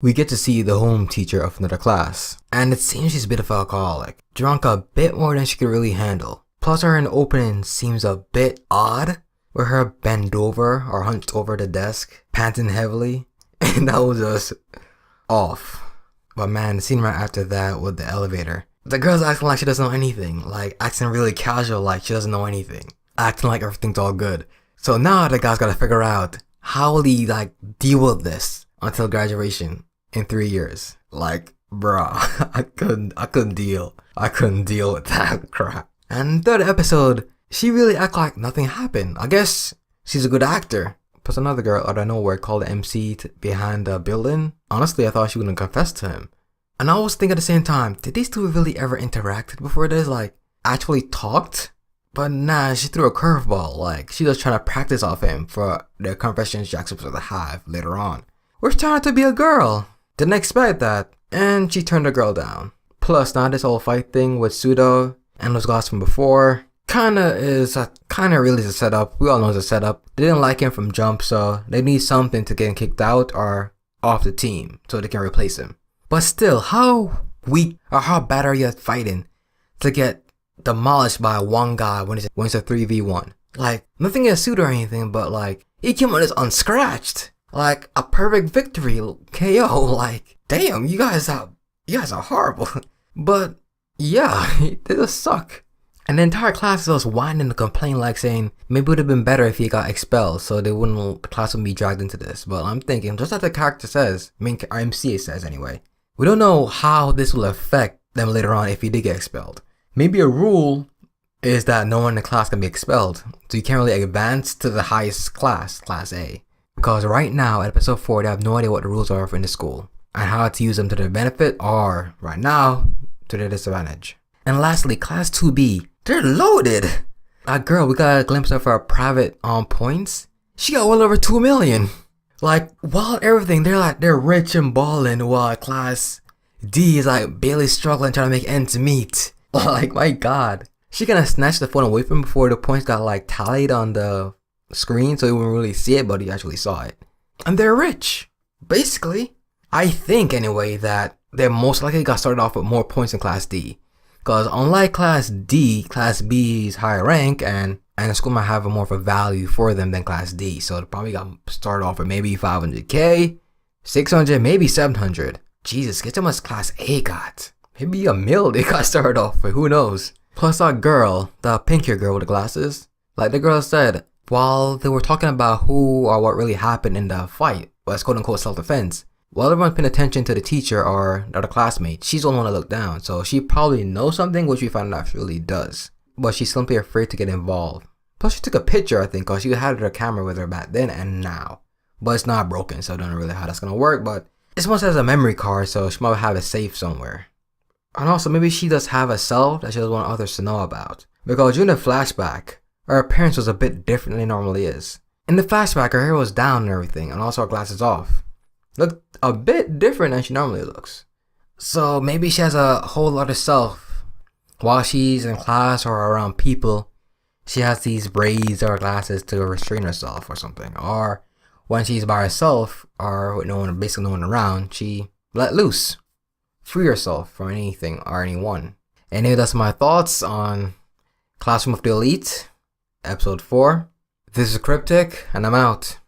we get to see the home teacher of another class, and it seems she's a bit of an alcoholic, drunk a bit more than she could really handle. Plus her in the opening seems a bit odd, with her bent over or hunched over the desk, panting heavily, and that was just off. But man, the scene right after that with the elevator, the girl's acting like she doesn't know anything, like acting really casual like she doesn't know anything, acting like everything's all good. So now the guy's gotta figure out how will he like deal with this until graduation in 3 years. Like, bruh, I couldn't deal with that crap. And third episode, she really act like nothing happened. I guess she's a good actor. Plus another girl out of nowhere called the MC behind the building. Honestly, I thought she wouldn't confess to him. And I was thinking at the same time, did these two really ever interacted before this? Like, actually talked? But nah, she threw a curveball. Like, she was trying to practice off him for the confessions Jack's supposed to have later on. We're trying to be a girl. Didn't expect that. And she turned the girl down. Plus, now this whole fight thing with Pseudo and those guys from before kinda really is a setup. We all know it's a setup. They didn't like him from jump, so they need something to get him kicked out or off the team so they can replace him. But still, how weak or how bad are you at fighting to get demolished by one guy when it's a 3v1? Like, nothing against Pseudo or anything, but like, he came on this unscratched. Like, a perfect victory KO. Like, damn, you guys are horrible. But yeah, they just suck. And the entire class is just whining and complaining, like saying maybe it would have been better if he got expelled so the class wouldn't be dragged into this. But I'm thinking, just like the character says, MC says anyway, we don't know how this will affect them later on if he did get expelled. Maybe a rule is that no one in the class can be expelled, so you can't really advance to the highest class, Class A. Because right now, at episode 4, they have no idea what the rules are for in the school, and how to use them to their benefit, or, right now, to their disadvantage. And lastly, Class 2B, they're loaded! That girl, we got a glimpse of her private points. She got well over 2 million. Like, while everything, they're rich and balling, while Class D is like barely struggling trying to make ends meet. Like, my god. She kinda snatched the phone away from him before the points got like tallied on the screen so he wouldn't really see it, but he actually saw it. And they're rich. Basically. I think anyway that they most likely got started off with more points than Class D. Because unlike Class D, Class B is higher rank and the school might have more of a value for them than Class D. So they probably got started off with maybe 500k, 600, maybe 700. Jesus, guess how much Class A got? Maybe a mil they got started off with, who knows? Plus that girl, the pinkier girl with the glasses, like the girl said, while they were talking about who or what really happened in the fight, was quote unquote self-defense, while everyone's paying attention to the teacher or the other classmate, she's the only one to look down, so she probably knows something, which we found out she really does. But she's simply afraid to get involved. Plus she took a picture, I think, because she had her camera with her back then and now. But it's not broken, so I don't know really how that's gonna work, but this one has a memory card, so she might have it safe somewhere. And also, maybe she does have a self that she doesn't want others to know about. Because during the flashback, her appearance was a bit different than it normally is. In the flashback, her hair was down and everything, and also her glasses off. Looked a bit different than she normally looks. So maybe she has a whole other self. While she's in class or around people, she has these braids or glasses to restrain herself or something. Or when she's by herself or with basically no one around, she let loose. Free herself from anything or anyone. Anyway, that's my thoughts on Classroom of the Elite, Episode 4. This is Cryptic, and I'm out.